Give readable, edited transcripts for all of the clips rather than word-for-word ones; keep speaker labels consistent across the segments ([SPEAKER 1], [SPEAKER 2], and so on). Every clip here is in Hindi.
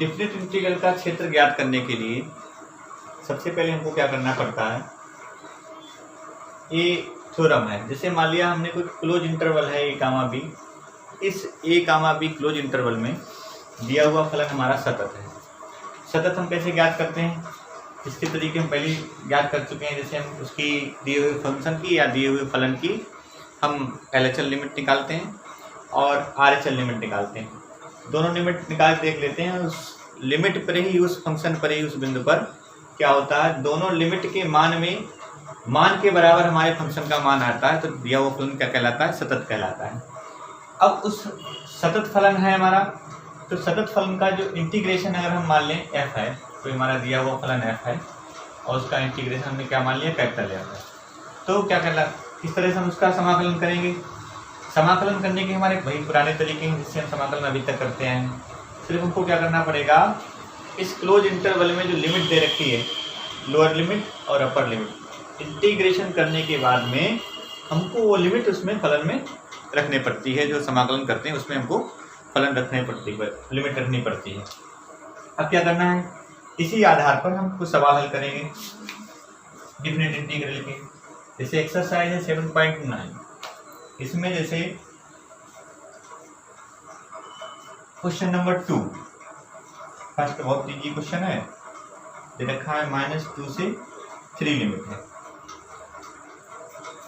[SPEAKER 1] डिफरेंट इंटीग्रल का क्षेत्र ज्ञात करने के लिए सबसे पहले हमको क्या करना पड़ता है, ये थ्योरम है। जैसे मान लिया हमने कोई क्लोज इंटरवल है ए कामा बी, इस ए कामा बी क्लोज इंटरवल में दिया हुआ फलन हमारा सतत है। सतत हम कैसे ज्ञात करते हैं, इसके तरीके हम पहले ज्ञात कर चुके हैं। जैसे हम उसकी दिए हुए फंक्शन की या दिए हुए फलन की हम LHL लिमिट निकालते हैं और RHL लिमिट निकालते हैं। दोनों लिमिट निकाल देख लेते हैं। उस लिमिट पर ही, उस फंक्शन पर ही, उस बिंदु पर क्या होता है, दोनों लिमिट के मान में मान के बराबर हमारे फंक्शन का मान आता है, तो दिया हुआ फलन क्या कहलाता है, सतत कहलाता है। अब उस सतत फलन है हमारा, तो सतत फलन का जो इंटीग्रेशन अगर हम मान लें f है, तो हमारा दिया हुआ फलन f है और उसका इंटीग्रेशन हमने क्या मान लिया, कैपिटल F है। तो क्या कहला, किस तरह से हम उसका समाकलन करेंगे। समाकलन करने के हमारे वही पुराने तरीके हैं जिससे हम समाकलन अभी तक करते हैं। सिर्फ हमको क्या करना पड़ेगा, इस क्लोज इंटरवल में जो लिमिट दे रखी है, लोअर लिमिट और अपर लिमिट, इंटीग्रेशन करने के बाद में हमको वो लिमिट उसमें फलन में रखनी पड़ती है। जो समाकलन करते हैं उसमें हमको फलन रखने पड़ती है, लिमिट रखनी पड़ती है। अब क्या करना है, इसी आधार पर हम कुछ सवाल हल करेंगे डिफरेंट इंटीग्रल के। जैसे एक्सरसाइज है 7.9, इसमें जैसे क्वेश्चन नंबर 2, फर्स्ट बहुत इजी क्वेश्चन है, दे रखा है -2 से 3 लिमिट है,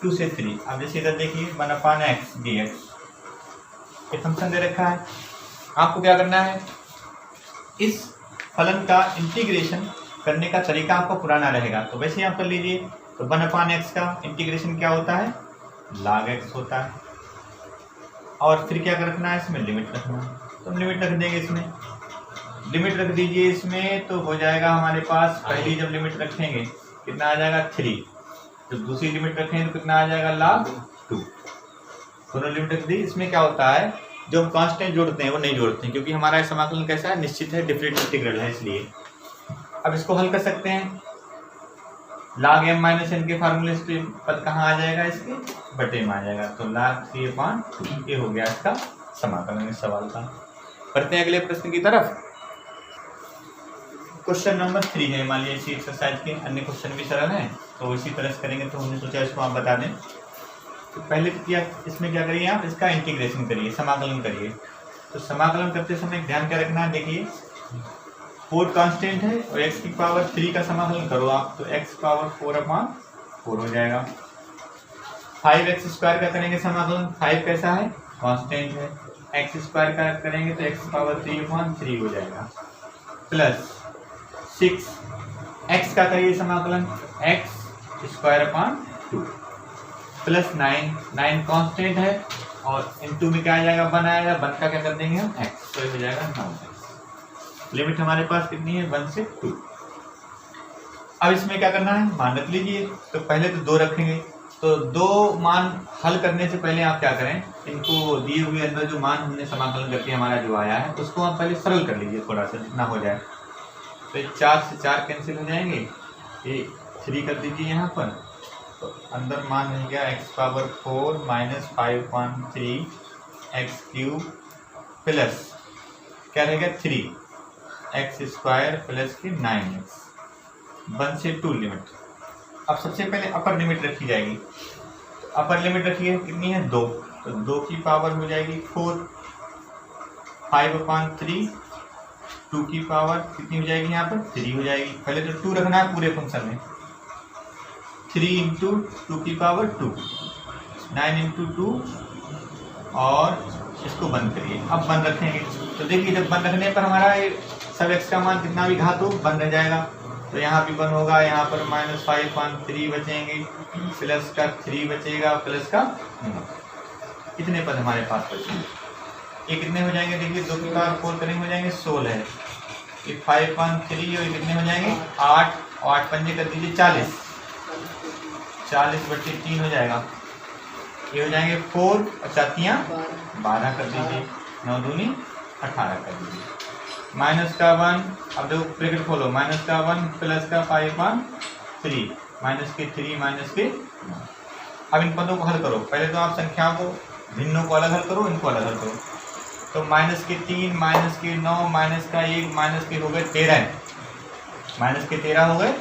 [SPEAKER 1] 2 से 3। अब जैसे इधर देखिए 1/x dx ये फंक्शन दे रखा है। आपको क्या करना है, इस फलन का इंटीग्रेशन करने का तरीका आपका पुराना रहेगा, तो वैसे आप कर लीजिए। तो 1/x का इंटीग्रेशन क्या होता है, log x होता है। और फिर क्या रखना है, इसमें लिमिट रखना है, तो हम लिमिट रख देंगे। इसमें लिमिट रख दीजिए इसमें, तो हो जाएगा हमारे पास, पहली जब लिमिट रखेंगे कितना आ जाएगा 3, जब दूसरी लिमिट रखेंगे तो कितना आ जाएगा log 2। दोनों लिमिट रख दी। इसमें क्या होता है, जो हम कांस्टेंट जोड़ते हैं वो नहीं जोड़ते हैं, क्योंकि हमारा समाकलन कैसा है, निश्चित है, डिफरेंट इंटीग्रल है, इसलिए। अब इसको हल कर सकते हैं, log m-n के फार्मूले से पद कहाँ आ जाएगा, इसके बटे में आ जाएगा, तो log 3/2 ये हो गया इसका समाकलन इस सवाल का। बढ़ते हैं अगले प्रश्न की तरफ। क्वेश्चन नंबर 3 है, मान लीजिए इसी एक्सरसाइज के अन्य क्वेश्चन भी सरल हैं, तो इसी तरह से करेंगे, तो हमने सोचा इसको आप बता दें। तो पहले क्या, इसमें क्या करिए आप, इसका इंटीग्रेशन करिए, समाकलन करिए। तो समाकलन करते समय ध्यान क्या रखना है, देखिए 4 कांस्टेंट है और x की पावर 3 का समाकलन करो आप, तो x पावर 4/4 हो जाएगा। 5x² का करेंगे समाकलन, 5 कैसा है, कांस्टेंट है, x² का करेंगे तो x पावर 3/3 हो जाएगा, प्लस 6x का करिए समाकलन, x²/2 प्लस 9 कांस्टेंट है और इनटू में क्या आ जाएगा, 1 आएगा, 1 का क्या कर देंगे हम x, तो हो जाएगा 9x। लिमिट हमारे पास कितनी है, 1 से 2। अब इसमें क्या करना है, मान रख लीजिए। तो पहले तो 2 रखेंगे, तो 2 मान हल करने से पहले आप क्या करें, इनको दिए हुए अंदर जो मान हमने समाकलन करके हमारा जो आया है उसको आप पहले सरल कर लीजिए थोड़ा सा, जितना हो जाए। तो 4 से 4 कैंसिल हो जाएंगे, ये 3 कर दीजिए यहाँ पर, तो अंदर मान हो गया x⁴ - 5/3 x³ प्लस क्या रहेगा 3x² प्लस की 9x, 1 से 2 लिमिट। अब सबसे पहले अपर लिमिट रखी जाएगी, तो अपर लिमिट रखिए कितनी है, 2, तो 2 की पावर हो जाएगी 4, 5/3, 2 की पावर कितनी हो जाएगी, यहाँ पर 3 हो जाएगी। पहले तो 2 रखना है पूरे फंक्शन में, 3 × 2 की पावर 2, 9 × 2 और इसको बंद करिए। अब बंद रखेंगे, तो देखिए जब बंद रखने पर हमारा सब x का मान कितना भी घात हो बंद रह जाएगा, तो यहाँ भी बंद होगा, यहाँ पर -5/3 बचेंगे, प्लस का 3 बचेगा, प्लस का कितने पद हमारे पास बचेंगे, ये कितने हो जाएंगे, देखिए 2 की पावर 4 करेंगे हो जाएंगे 16 है, ये 5/3 और ये कितने हो जाएंगे 8, और 8 पंजे कर दीजिए 40, 40/3 हो जाएगा, ये हो जाएंगे 4 और 4 12 कर दीजिए, 9 दूनी 18 कर दीजिए, -1, अब देखो ब्रैकेट खोलो, -1 प्लस का 5/3 -3 -9। अब इन पदों को हल करो, पहले तो आप संख्याओं को भिन्नों को अलग हल करो, इनको अलग हल करो। तो माइनस के 3, माइनस के 9, माइनस का 1, माइनस के हो गए 13, माइनस के 13 हो गए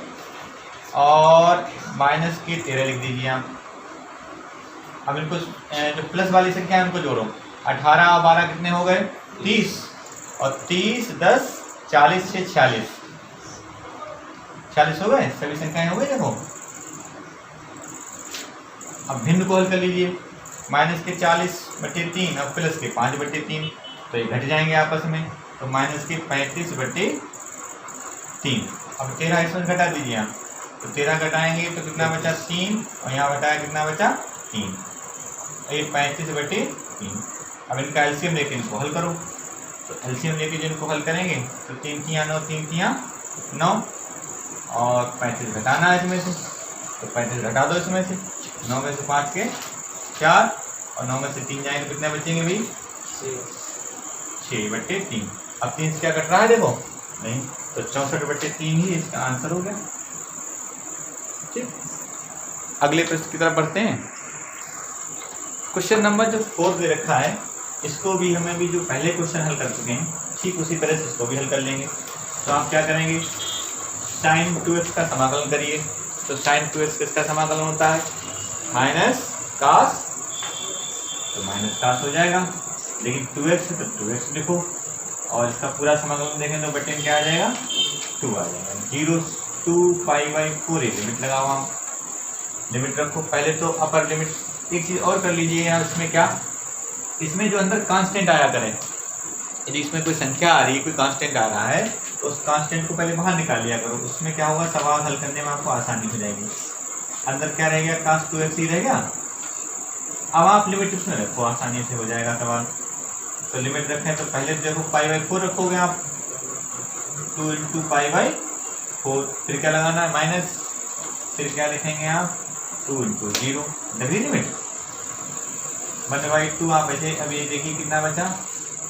[SPEAKER 1] और माइनस के 13 लिख दीजिए आप। अब इनको जो प्लस वाली संख्या है उनको जोड़ो। 18 और 12 कितने हो गए? 30 और 30 10 40 से 46, 40 हो गए, सभी संख्याएं हो गई। देखो अब भिन्न को हल कर लीजिए। माइनस के 40/3 और प्लस के 5/3, तो ये घट जाएंगे आपस में, तो माइनस के 35/3। अब 13 इसमें घटा दीजिए आप, तो 13 घटाएंगे तो कितना बचा? 3, और यहाँ घटाया कितना बचा? 3। ये 35/3। अब इनका एलसीएम लेके इनको हल करो, तो एलसीएम लेके जो इनको हल करेंगे तो 3 तियाँ 9, 3 तियाँ 9 और 35 घटाना है इसमें से, तो 35 घटा दो इसमें से। 9 में से 5 के 4 और 9 में से 3 जाएंगे, कितने बचेंगे भाई? 6/3। अब 3 से क्या कट रहा है? देखो नहीं, तो 64/3 ही इसका आंसर हो गया। ठीक, अगले प्रश्न की तरफ बढ़ते हैं। क्वेश्चन नंबर जो 4 दे रखा है, इसको भी हमें भी जो पहले क्वेश्चन हल कर चुके हैं ठीक उसी तरह से इसको भी हल कर लेंगे। तो आप क्या करेंगे? sin 2x का समाकलन करिए। तो sin 2x किसका समाकलन होता है? माइनस कास, तो माइनस कास हो जाएगा, लेकिन 2x है तो 2x लिखो और इसका पूरा समाकलन देखें तो बटे में क्या आ जाएगा? 2 आ जाएगा। 0 2 π/4 लिमिट लगाओ आप, लिमिट रखो। पहले तो अपर लिमिट, एक चीज़ और कर लीजिए यहाँ, इसमें क्या, इसमें जो अंदर कांस्टेंट आया करे, यदि इसमें कोई संख्या आ रही है, कोई कांस्टेंट आ रहा है, तो उस कांस्टेंट को पहले बाहर निकाल लिया करो। उसमें क्या होगा? सवाल हल करने में आपको आसानी हो जाएगी। अंदर क्या रहेगा? कास 2x ही रहेगा। अब आप लिमिट उसमें रखो, आसानी से हो जाएगा सवाल। तो लिमिट रखें तो पहले देखो π/4 रखोगे आप, 2 × π/4, फिर क्या लगाना है? माइनस, फिर क्या लिखेंगे आप? 2 × 0 डबी लिमिट 1/2। आप ऐसे अभी देखिए कितना बचा?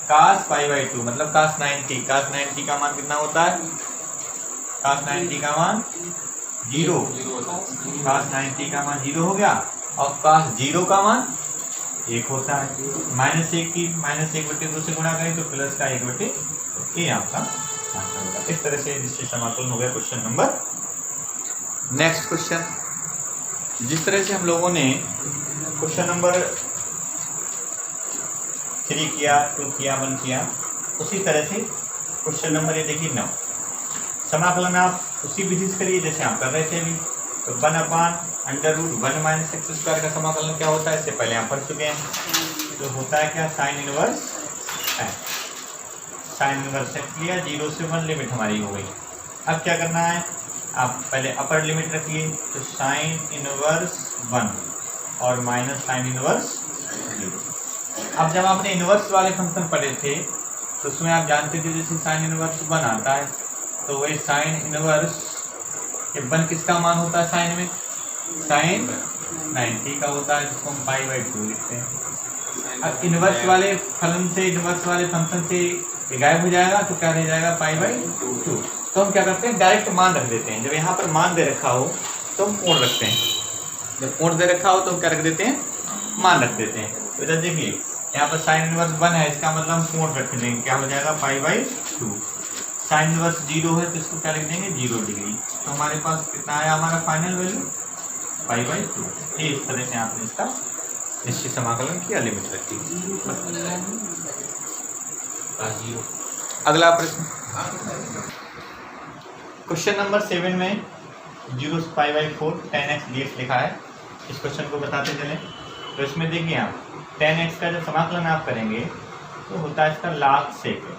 [SPEAKER 1] cos π/2 मतलब cos 90। cos 90 का मान कितना होता है? cos 90 का मान 0, cos 90 का मान 0 हो गया, और cos 0 का मान 1 होता है। -1 की -1/2 से गुणा करें तो प्लस का 1/2, ये आपका आंसर होगा। इस तरह से निश्चित समाकलन हो गया क्वेश्चन नंबर। नेक्स्ट क्वेश्चन, जिस तरह से हम लोगों ने क्वेश्चन नंबर 3 किया, 2 किया, 1 किया, उसी तरह से क्वेश्चन नंबर ये देखिए 9, समाकलन आप उसी विधि से करिए जैसे आप कर रहे थे अभी। तो 1/√1 - x² का समाकलन क्या होता है? इससे पहले आप पढ़ चुके हैं। तो होता है क्या? sin इनवर्स x लिया, 0 से 1 लिमिट हमारी हो गई। अब क्या करना है? आप पहले अपर लिमिट रखिए, तो sin इनवर्स 1 और माइनस sin इनवर्स 0। अब जब आपने इनवर्स वाले फंक्शन पढ़े थे तो उसमें आप जानते थे जैसे sin इनवर्स 1 आता है, तो वही sin इनवर्स 1 किसका मान होता है? साइन में sin 90 का होता है, जिसको हम π/2 लिखते हैं। अब इनवर्स वाले फलन से, इनवर्स वाले फंक्शन से गायब हो जाएगा, तो क्या रह जाएगा? π/2। तो हम क्या करते हैं? डायरेक्ट मान रख देते हैं। जब यहाँ पर मान दे रखा हो तो हम कोण रखते हैं, जब कोण दे रखा हो तो हम क्या रख देते हैं? मान रख देते हैं। तो इधर देखिए यहाँ पर sin इनवर्स 1 है, इसका मतलब हम कोण रख देंगे, क्या हो जाएगा? π/2। sin इनवर्स 0 है तो इसको क्या लिख देंगे? 0 डिग्री। तो हमारे पास कितना आया हमारा फाइनल वैल्यू? π/2। ये इस तरह से आपने इसका निश्चित समाकलन किया, लिमिट रखी। अगला प्रश्न, क्वेश्चन नंबर 7 में 0 से π/4 10x dx लिखा है। इस क्वेश्चन को बताते चलें। तो इसमें देखिए आप 10x का जब समाकलन आप करेंगे तो होता है इसका log sec x।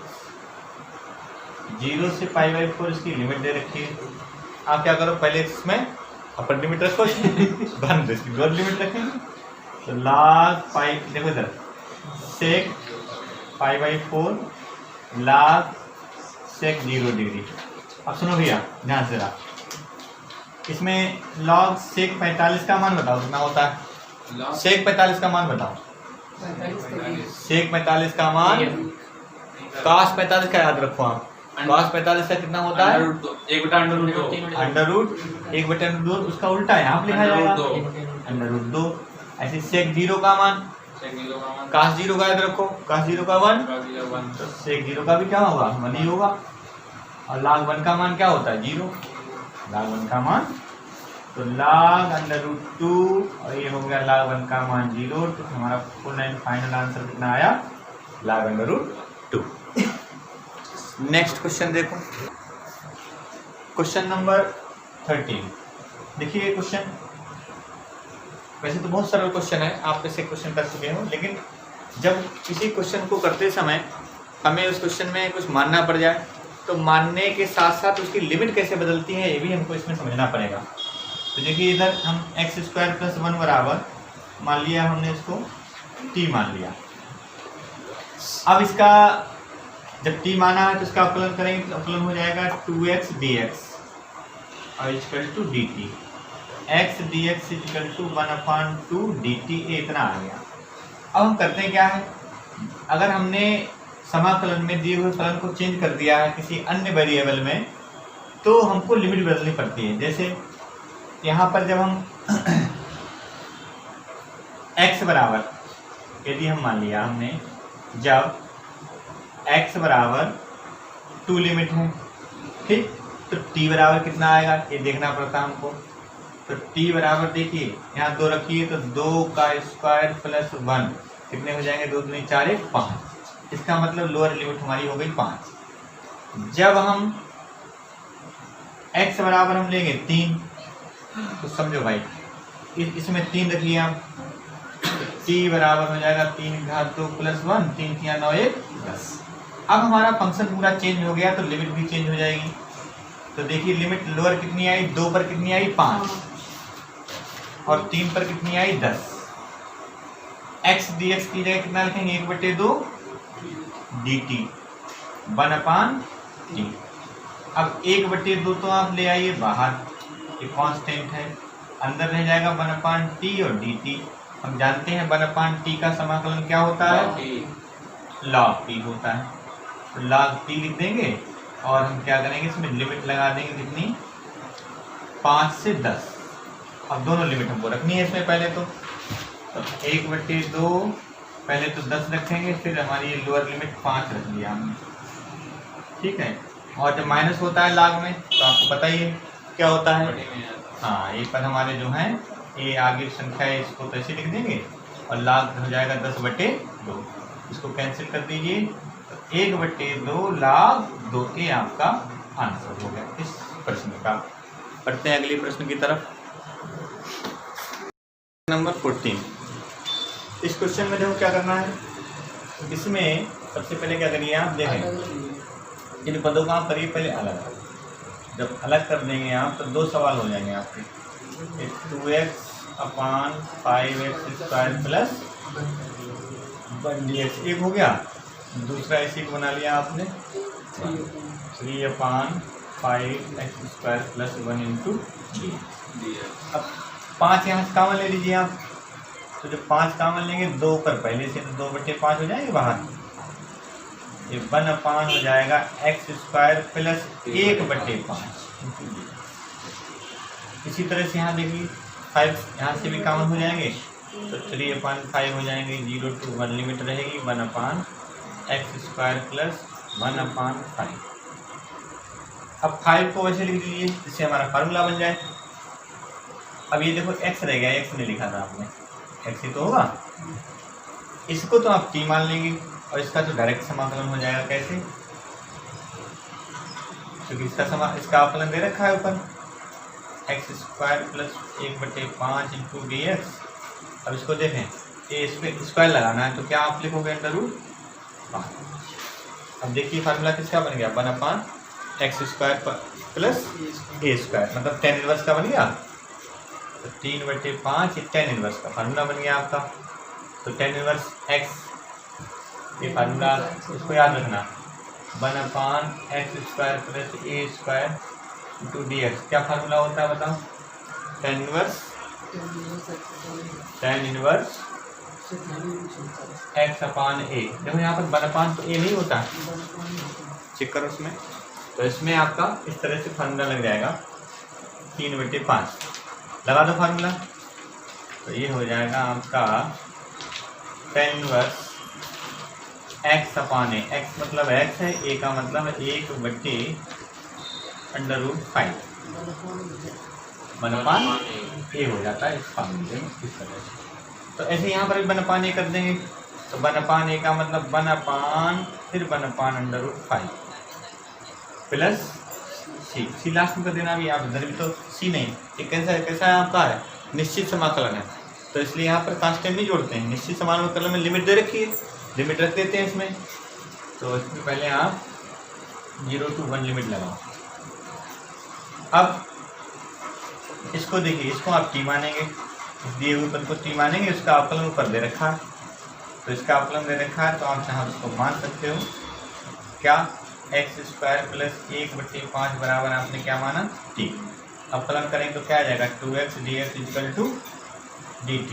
[SPEAKER 1] 0 से π/4 इसकी लिमिट दे रखी है। आप क्या करो? पहले इसमें अपर लिमिट रखो, बंद इसकी लोअर लिमिट रखेंगे। तो log पाई, देखो इधर sec π/4 log sec 0 डिग्री। अब सुनो भैया ध्यान से रहा, इसमें log sec 45 का मान बताओ कितना होता है? sec 45 का मान बताओ। sec 45 का मान cos 45 का याद रखो आप। cos 45 का कितना होता है? 1/√1/2। उसका उल्टा यहाँ लिखा जाएगा √2। ऐसे sec 0 का मान cos 0 का याद रखो, cos 0 का 1, तो sec 0 का भी क्या होगा 1 ही होगा। और log 1 का मान क्या होता है 0, log 1 का मान, तो log √2 और ये हो गया log 1 का मान 0, तो हमारा फुल एंड फाइनल आंसर कितना आया log √2। नेक्स्ट क्वेश्चन देखो, क्वेश्चन नंबर 13। देखिए क्वेश्चन वैसे तो बहुत सरल क्वेश्चन है, आप ऐसे क्वेश्चन कर चुके हो, लेकिन जब किसी क्वेश्चन को करते समय हमें उस क्वेश्चन में कुछ मानना पड़ जाए तो मानने के साथ साथ उसकी लिमिट कैसे बदलती है ये भी हमको इसमें समझना पड़ेगा। तो देखिए इधर हम x² + 1 बराबर मान लिया, हमने इसको t मान लिया। अब इसका जब t माना है तो इसका अवकलन करेंगे तो अवकलन हो जाएगा 2x dx और equal to dt, x dx equal to 1/2 dt, इतना आ गया। अब हम करते हैं क्या है, अगर हमने समाकलन में दिए हुए फलन को चेंज कर दिया है किसी अन्य वेरिएबल में तो हमको लिमिट बदलनी पड़ती है। जैसे यहाँ पर जब हम x बराबर यदि हम मान लिया हमने जब x बराबर 2 लिमिट है, ठीक, तो t बराबर कितना आएगा ये देखना पड़ता है हमको। तो t बराबर देखिए यहाँ 2 रखिए तो 2 का स्क्वायर प्लस 1 कितने हो जाएंगे, 2 दूनी 4 1 5। इसका मतलब लोअर लिमिट हमारी हो गई 5। जब हम x बराबर हम लेंगे 3 तो समझो भाई इसमें 3 रखिए आप, t बराबर हो जाएगा 3 घात 2 प्लस 1, 3 3 9 1 10। अब हमारा फंक्शन पूरा चेंज हो गया तो लिमिट भी चेंज हो जाएगी। तो देखिए लिमिट लोअर कितनी आई, 2 पर कितनी आई 5 और 3 पर कितनी आई 10। x dx की जगह कितना लिखेंगे 1/2 dt 1/t। अब 1/2 तो आप ले आइए बाहर, ये कांस्टेंट है, अंदर रह जाएगा 1/t और dt। हम जानते हैं 1/t का समाकलन क्या होता है log t होता है, तो log t लिख देंगे और हम क्या करेंगे इसमें लिमिट लगा देंगे कितनी 5 से 10। अब दोनों लिमिट हमको रखनी है इसमें पहले तो 1/2 पहले तो 10 रखेंगे, फिर हमारी ये लोअर लिमिट 5 रख लिया हमने, ठीक है। और जब माइनस होता है log में तो आपको पता ही है क्या होता है, हाँ ये पर हमारे जो हैं ये आगे संख्या है इसको तो ऐसे लिख देंगे और log हो जाएगा 10/2, इसको कैंसिल कर दीजिए तो 1/2 log 2 ये आपका आंसर हो गया इस प्रश्न का। पढ़ते हैं अगले प्रश्न की तरफ, नंबर 14। इस क्वेश्चन में देखो क्या करना है, इसमें सबसे पहले क्या करिए आप देखें इन पदों का आप करिए पहले अलग, जब अलग कर देंगे आप तो 2 सवाल हो जाएंगे आपके, 2x/5x² प्लस 1dx एक हो गया, दूसरा इसी को बना लिया आपने 3/5x² प्लस 1 × dx। अब 5 यहाँ से कामन ले लीजिए आप, तो जब 5 कामन लेंगे 2 पर पहले से तो 2/5 हो जाएंगे बाहर, ये 1/5 हो जाएगा x² प्लस 1/5। इसी तरह से यहाँ देखिए 5 यहाँ से भी कामन हो जाएंगे तो 3/5 हो जाएंगे, 0 to 1 लिमिट रहेगी 1/x² प्लस 1/5। अब 5 को वैसे लिख लीजिए जिससे हमारा फार्मूला बन जाए। अब ये देखो x रह गया, x नहीं लिखा था आपने, x ही तो होगा, इसको तो आप t मान लेंगे और इसका तो डायरेक्ट समाकलन हो जाएगा। कैसे, क्योंकि इसका अवकलन दे रखा है ऊपर x² प्लस 1/5 × dx। अब इसको देखें ये इस पर स्क्वायर लगाना है तो क्या आप लिखोगे √5। अब देखिए फार्मूला किसका बन गया 1/x² प्लस a², मतलब tan इनवर्स का बन गया, तो 3/5 tan इनवर्स का फार्मूला बन गया आपका। तो tan इनवर्स x ये फार्मूला इसको याद रखना 1/x² प्लस a² × dx। क्या फार्मूला होता है बताओ, tan इनवर्स x/a। देखो यहाँ पर 1/5 तो a नहीं होता, चेक करो उसमें, तो इसमें आपका इस तरह से फार्मूला लग जाएगा 3/5 लगा दो फार्मूला, तो ये हो जाएगा आपका tan इनवर्स x अपान ए, x मतलब x है, a का मतलब है 1/√5 1/a हो जाता है इस फॉर्मूले में इस तरह से। तो ऐसे यहाँ पर भी 1/a कर देंगे, तो 1/a का मतलब 1/, फिर 1/√5 प्लस सी लास्ट में कर देना। भी आप इधर भी तो सी नहीं, ये कैसा है आपका है निश्चित समाकलन है, तो इसलिए यहाँ पर कांस्टेंट नहीं जोड़ते हैं। निश्चित समाकलन में लिमिट दे रखी है, लिमिट रख देते हैं इसमें। तो इसमें पहले आप 0 to 1 लिमिट लगाओ। अब इसको देखिए, इसको आप टी मानेंगे, इस दिए हुए पद को टी मानेंगे, उसका अवकलन ऊपर दे रखा है, तो इसका अवकलन दे रखा है, तो आप चाहे उसको मान सकते हो। क्या x² प्लस 1/5 बराबर आपने क्या माना टी। अवकलन करेंगे तो क्या आ जाएगा 2x dx equal to dt,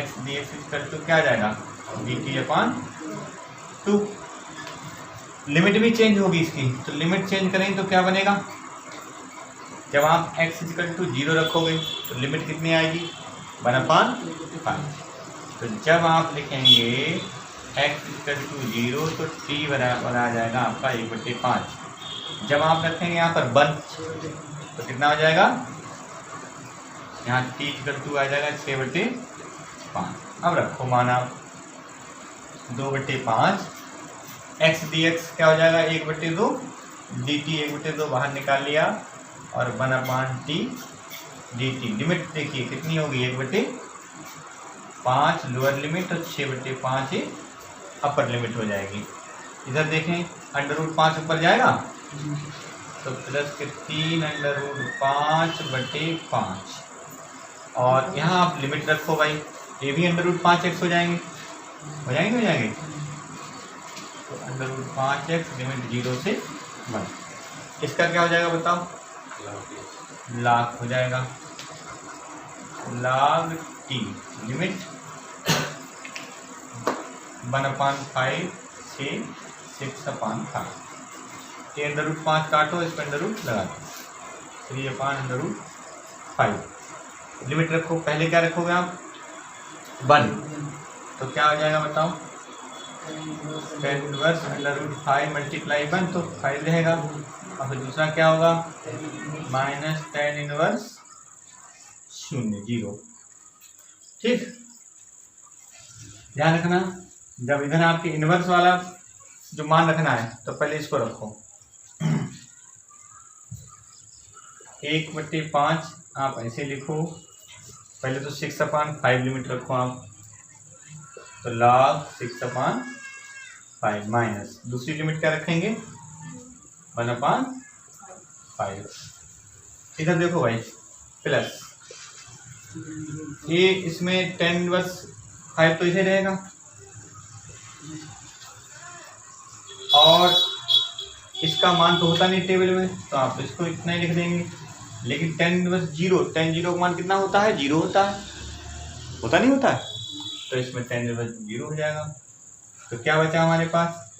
[SPEAKER 1] x dx equal टू क्या आ जाएगा dt/2। लिमिट भी चेंज होगी इसकी, तो लिमिट चेंज करेंगे तो क्या बनेगा, जब आप x इक्वल टू 0 रखोगे तो लिमिट कितनी आएगी 1/5। तो जब आप लिखेंगे x इक्वल टू 0 तो t बराबर आ जाएगा आपका 1/5। जब आप रखेंगे यहाँ पर 1 तो कितना हो जाएगा, यहाँ t इक्वल टू आ जाएगा 6/5। अब रखो माना 2/5, x dx क्या हो जाएगा 1/2, dt 1/2 बाहर निकाल लिया, और 1/t dt। लिमिट देखिए कितनी होगी 1/5 लोअर लिमिट और 6/5 अपर लिमिट हो जाएगी। इधर देखें √5 ऊपर जाएगा तो प्लस के 3√5/5, और यहाँ आप लिमिट रखो भाई, ये भी √5x हो जाएंगे, हो जाएंगे। तो √5x लिमिट 0 से 1, इसका क्या हो जाएगा बताओ, लाख हो जाएगा, log t लिमिट 1/5 से 6/5। ये √5 काटो, इस पर √ लगा दो, 3/√5। लिमिट रखो, पहले क्या रखोगे आप 1, तो क्या हो जाएगा बताओ, tan इनवर्स √5 मल्टीप्लाई 1 तो 5 रहेगा, और फिर दूसरा क्या होगा माइनस tan इनवर्स 0। ठीक, ध्यान रखना, जब इधर आपके इनवर्स वाला जो मान रखना है तो पहले इसको रखो 1/5 आप ऐसे लिखो, पहले तो 6/5 लिमिट रखो आप, तो log 6/5 माइनस दूसरी लिमिट क्या रखेंगे 1/5। इधर देखो भाई प्लस ये इसमें tan इनवर्स 5 तो इसे रहेगा, और इसका मान तो होता नहीं टेबल में, तो आप इसको इतना ही लिख देंगे। लेकिन tan इनवर्स 0, tan 0 का मान कितना होता है 0 होता है, होता नहीं होता है, तो इसमें tan इनवर्स 0 हो जाएगा। तो क्या बचा हमारे पास,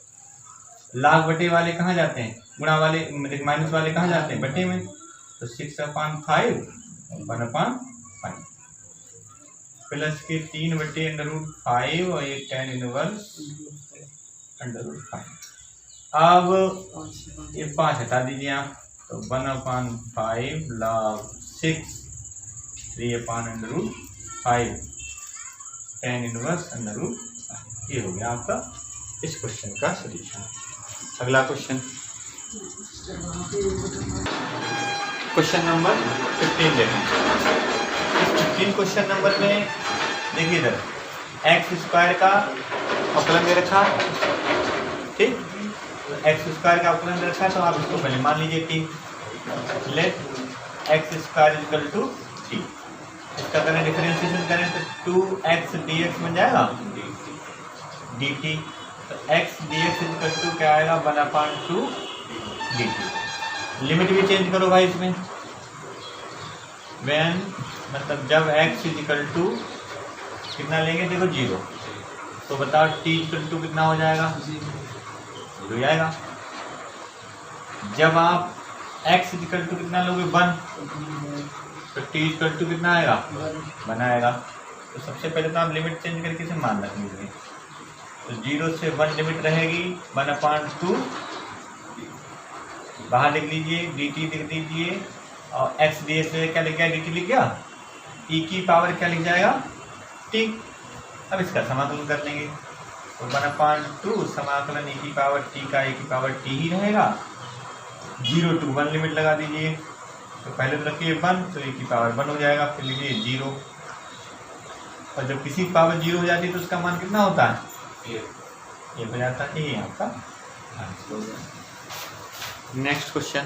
[SPEAKER 1] लाख बटे वाले कहाँ जाते हैं, गुणा वाले माइनस वाले कहाँ जाते हैं बटे में, तो 6/5 1/5 प्लस के 3/√5 और ये tan इनवर्स √5। अब ये 5 हटा दीजिए आप, तो 1/5 log 6 3/√5 tan इनवर्स √5। ये हो गया आपका इस क्वेश्चन का सॉल्यूशन। अगला क्वेश्चन, क्वेश्चन नंबर 15 देखें। इस 15 क्वेश्चन नंबर में देखिए इधर x² का अवकलन दे रखा है, ठीक, x² का अवकलन दे रखा है, तो आप इसको पहले मान लीजिए t, let x² equal to t। इसका करें डिफरेंशिएशन करें तो 2x dx बन जाएगा dt, तो x dx इक्वल टू क्या आएगा 1/2 dt। लिमिट भी चेंज करो भाई इसमें, when मतलब जब x इक्वल टू कितना लेंगे देखो 0, तो बताओ t इक्वल टू कितना हो जाएगा 0 आएगा। जब आप x इक्वल टू कितना लोगे 1, तो t इक्वल टू कितना आएगा 1 आएगा। तो सबसे पहले तो आप लिमिट चेंज करके इसे मान रख लीजिए, तो 0 से 1 लिमिट रहेगी 1/2, बाहर लिख लीजिए, dt लिख दीजिए, और x ds क्या लिख गया, dt लिख गया, e की पावर क्या लिख जाएगा, t। अब इसका समाकलन कर लेंगे, तो 1/2 समाकलन e की पावर t का e की पावर t ही रहेगा। 0 to 1 लिमिट लगा दीजिए, तो पहले तो रखिए 1, तो e की पावर 1 हो जाएगा, फिर लीजिए 0, और जब किसी की पावर 0 हो जाती है तो उसका मान कितना होता है, ये हो जाता है, ये आपका आंसर हो गया। Next question,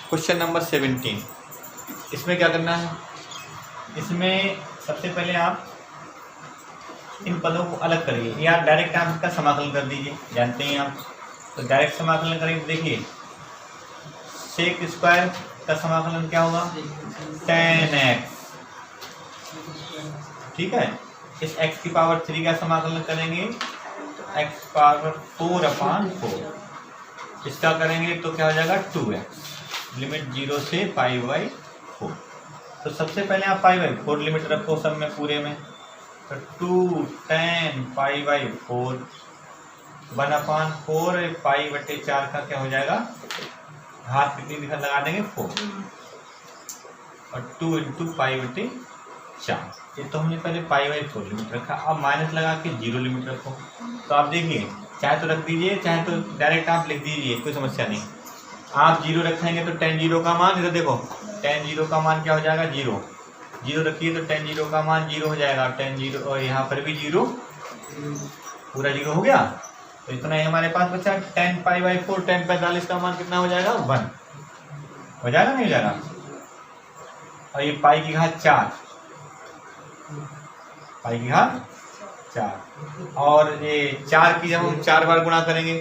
[SPEAKER 1] question number 17। इसमें क्या करना है, इसमें सबसे पहले आप इन पदों को अलग करिए, या डायरेक्ट आप इसका समाकलन कर दीजिए, जानते हैं आप, तो डायरेक्ट समाकलन करेंगे तो देखिए सेक स्क्वायर का समाकलन क्या होगा, tan x, ठीक है। इस x की पावर 3 का समाकलन करेंगे तो x पावर 4/4, इसका करेंगे तो क्या हो जाएगा 2x, लिमिट 0 से π/4। तो सबसे पहले आप π/4 लिमिट रखो सब में, पूरे में, तो 2 tan π/4 1/4 π/4 का क्या हो जाएगा, हाथ कितनी दिखा लगा देंगे 4, और 2 × π/4, ये तो हमने पहले π/4 लिमिट रखा। अब माइनस लगा के 0 लिमिट रखो, तो आप देखिए चाहे तो रख दीजिए, चाहे तो डायरेक्ट आप लिख दीजिए, कोई समस्या नहीं। आप 0 रखेंगे तो tan 0 का मान, इधर देखो tan 0 का मान क्या हो जाएगा, 0, 0 रखिए तो tan 0 का मान 0 हो जाएगा, tan 0, और यहाँ पर भी 0, पूरा 0 हो गया, तो इतना ही हमारे पास बचा। tan π/4, tan 45 का मान कितना हो जाएगा, 1 हो जाएगा, नहीं हो जाएगा, और ये पाई की घात 4, पाई की घात 4, और ये 4 की जब हम 4 बार गुणा करेंगे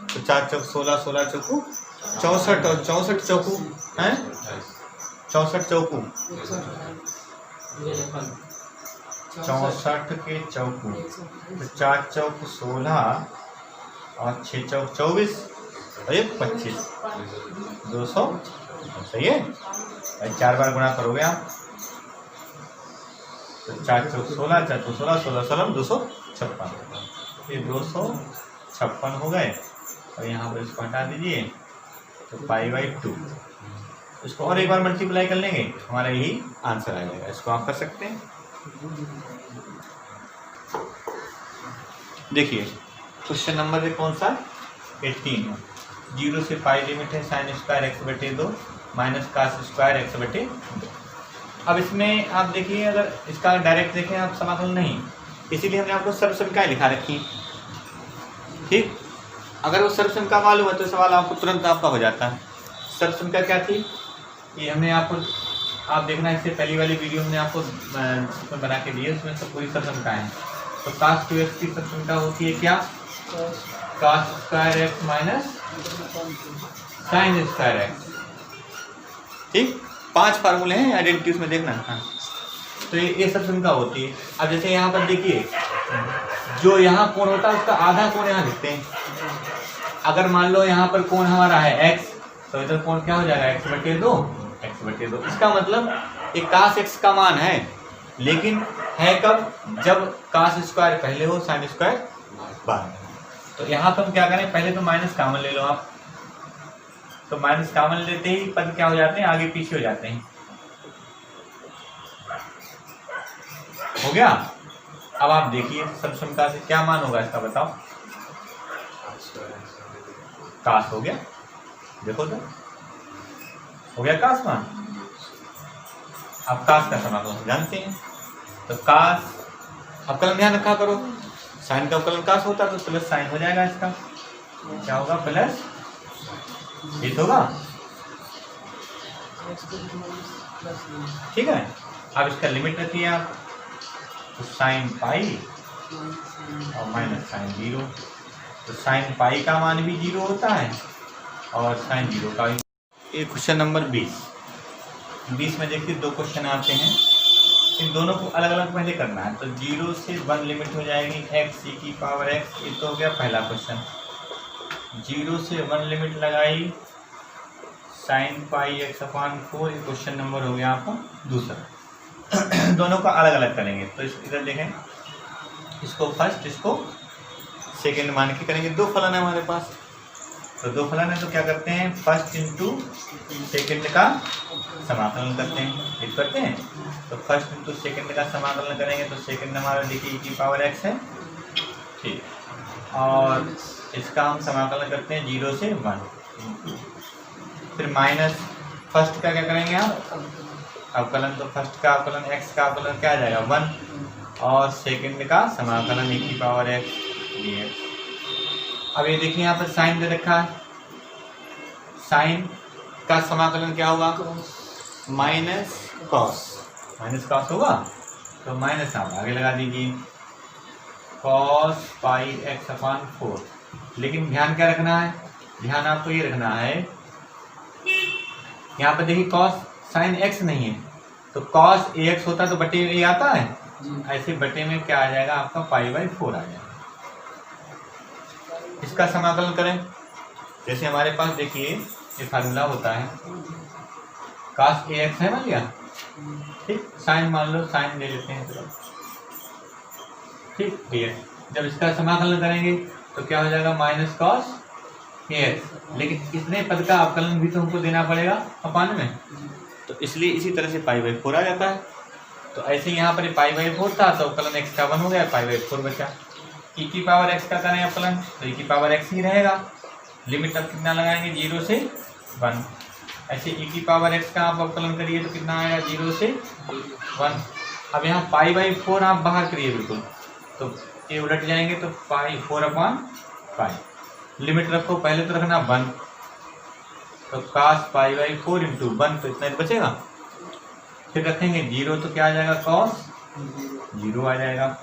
[SPEAKER 1] तो 4 चौक 16, 16 चौकू 64, और 64 चौकू हैं 64 चौकू 64 के चौकू, तो 4 चौक 16 और 6 चौक 24 और ये 25, 200, सही है। 4 बार गुणा करोगे आप तो 4 चौक 16, 4 चौक 16, 16 16 256, ये 256 हो गए, और यहाँ पर इसको हटा दीजिए तो π/2, इसको और एक बार मल्टीप्लाई कर लेंगे, हमारा यही आंसर आ जाएगा। इसको आप कर सकते हैं। देखिए क्वेश्चन नंबर है कौन सा, 18, 0 से π लिमिट है sin square x/2 minus cos square x/2। अब इसमें आप देखिए, अगर इसका डायरेक्ट देखें आप समाकलन नहीं, इसीलिए हमने आपको सर्वसमीकाएं लिखा रखी, ठीक। अगर वो सर्वसमीका मालूम है तो सवाल आपको तुरंत आपका हो जाता है। सर्वसमीका क्या थी, ये हमने आपको, आप देखना इससे पहली वाली वीडियो हमने आपको बना के दिए, उसमें सब पूरी सर्वसमीकाएं हैं। तो cos 2x की सर्वसमीका होती है क्या, cos square x minus sin square x, ठीक। 5 फार्मूले हैं आइडेंटिटीज में, देखना। हाँ, तो ये सर्वसमीका होती है। अब जैसे यहाँ पर देखिए, जो यहाँ कोण होता है उसका आधा कोण यहाँ लिखते हैं। अगर मान लो यहाँ पर कोण हमारा है x, तो इधर कोण क्या हो जाएगा, x/2। इसका मतलब एक cos x का मान है, लेकिन है कब, जब cos स्क्वायर पहले हो sin स्क्वायर बाद में। तो यहाँ पर हम क्या करें, पहले तो माइनस कॉमन ले लो आप, तो माइनस कॉमन लेते ही पद क्या हो जाते हैं, आगे पीछे हो जाते हैं। हो गया। अब आप देखिए सर्वसमीका से क्या मान होगा इसका, बताओ। cos हो गया, देखो तो हो गया cos मान। अब cos का समाकलन जानते हैं, तो cos, अवकलन ध्यान रखा करो, sin का अवकलन cos होता है तो प्लस sin हो जाएगा, इसका क्या होगा, प्लस, ये होगा, ठीक है। अब इसका लिमिट रखिए आप, तो sin पाई और माइनस sin 0, तो sin पाई का मान भी 0 होता है और sin 0 का भी। ये क्वेश्चन नंबर 20 में देखिए 2 क्वेश्चन आते हैं, इन दोनों को अलग अलग पहले करना है। तो 0 से 1 लिमिट हो जाएगी x e की पावर x, ये तो हो गया पहला क्वेश्चन। 0 से 1 लिमिट लगाई sin पाई x/4, ये क्वेश्चन नंबर हो गया आपका दूसरा। दोनों का अलग अलग करेंगे, तो इधर देखें इसको फर्स्ट इसको सेकेंड मान के करेंगे। दो फलन है हमारे पास, तो दो फलन है तो क्या करते हैं, फर्स्ट इंटू सेकेंड का समाकलन करते हैं। ये करते हैं तो फर्स्ट इंटू सेकेंड का समाकलन करेंगे तो सेकेंड हमारा देखिए e पावर x है, ठीक। और इसका हम समाकलन करते हैं 0 से 1। फिर माइनस फर्स्ट का क्या करेंगे आप अवकलन, तो फर्स्ट का अवकलन x का अवकलन क्या आ जाएगा 1 और सेकेंड का समाकलन e पावर x dx। अब ये देखिए यहाँ पर साइन दे रखा है, साइन का समाकलन क्या होगा माइनस कॉस होगा, तो माइनस आप आगे लगा दीजिए कॉस पाई x अपान 4। लेकिन ध्यान क्या रखना है, ध्यान आपको ये रखना है यहाँ पर देखिए कॉस साइन x नहीं है, तो कॉस ax होता तो बटे में आता है, ऐसे बटे में क्या आ जाएगा आपका पाई बाई 4 आ जाएगा। इसका समाकलन करें, जैसे हमारे पास देखिए ये फार्मूला होता है cos ax है मान लिया, ठीक, साइन मान लो, साइन ले लेते हैं चलो, ठीक dx। जब इसका समाकलन करेंगे तो क्या हो जाएगा माइनस cos ax, लेकिन इतने पद का अवकलन भी तो हमको देना पड़ेगा अपान में, तो इसलिए इसी तरह से पाई बाई 4 आ जाता है। तो ऐसे यहाँ पर पाई बाई 4 था तो अवकलन x का 1 हो गया, पाई बाई 4 बचा। e की पावर x का करें अवकलन तो e की पावर x ही रहेगा, लिमिट अब कितना लगाएंगे 0 से 1। ऐसे e की पावर x का आप अवकलन करिए तो कितना आएगा 0 से 1। अब यहाँ पाई बाई 4 आप बाहर करिए बिल्कुल, तो ये उलट जाएंगे तो पाई 4 अपान पाई, लिमिट रखो पहले तो रखना 1, तो cos पाई बाई 4 इंटू 1 तो इतना बचेगा। फिर रखेंगे 0 तो क्या आ जाएगा cos 0 आ जाएगा।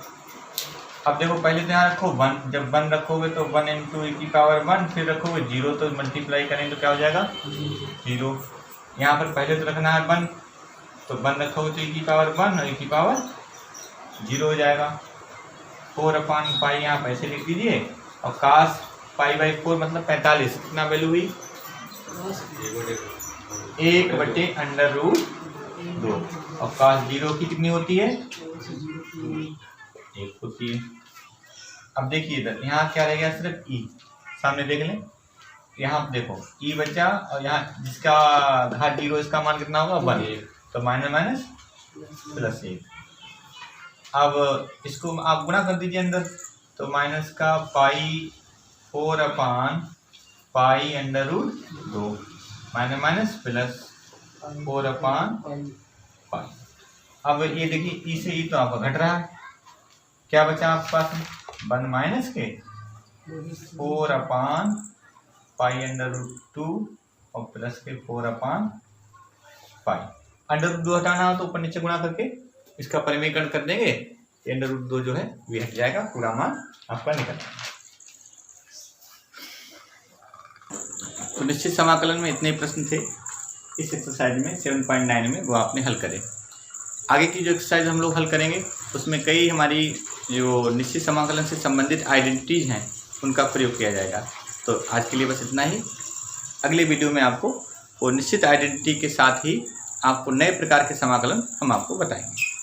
[SPEAKER 1] अब देखो पहले तो यहाँ रखो 1, जब 1 रखोगे तो 1 इंटू e की पावर 1, फिर रखोगे 0 तो मल्टीप्लाई करेंगे तो क्या हो जाएगा 0। यहाँ पर पहले तो रखना है 1, तो 1 रखोगे तो e की पावर 1 और e की पावर 0 हो जाएगा। 4 अपान पाई यहाँ पैसे लिख दीजिए, और cos पाई बाई 4 मतलब 45, कितना वैल्यू हुई 1/√2, और cos 0 की कितनी होती है 1 होती है। अब देखिए इधर यहाँ क्या रह गया सिर्फ e, सामने देख लें, यहाँ देखो e बचा, और यहाँ जिसका घात 0 इसका मान कितना होगा 1, तो माइनस माइनस प्लस 1। अब इसको आप गुणा कर दीजिए अंदर, तो माइनस का पाई 4 अपान पाई √2 माइनस माइनस प्लस 4 अपान पाई। अब ये देखिए ई से ई तो आपका घट रहा है, क्या बचा आपके पास 1 माइनस के 4 अपान पाई √2 और प्लस के 4 अपान पाई। √2 हटाना हो तो ऊपर नीचे गुणा करके इसका परिमेयकरण कर देंगे, √2 जो है ये हट जाएगा, पूरा मान आपका निकल। तो निश्चित समाकलन में इतने प्रश्न थे इस एक्सरसाइज में 7.9 में, वो आपने हल करे। आगे की जो एक्सरसाइज हम लोग हल करेंगे उसमें कई हमारी जो निश्चित समाकलन से संबंधित आइडेंटिटीज हैं उनका प्रयोग किया जाएगा। तो आज के लिए बस इतना ही। अगले वीडियो में आपको वो निश्चित आइडेंटिटी के साथ ही आपको नए प्रकार के समाकलन हम आपको बताएंगे।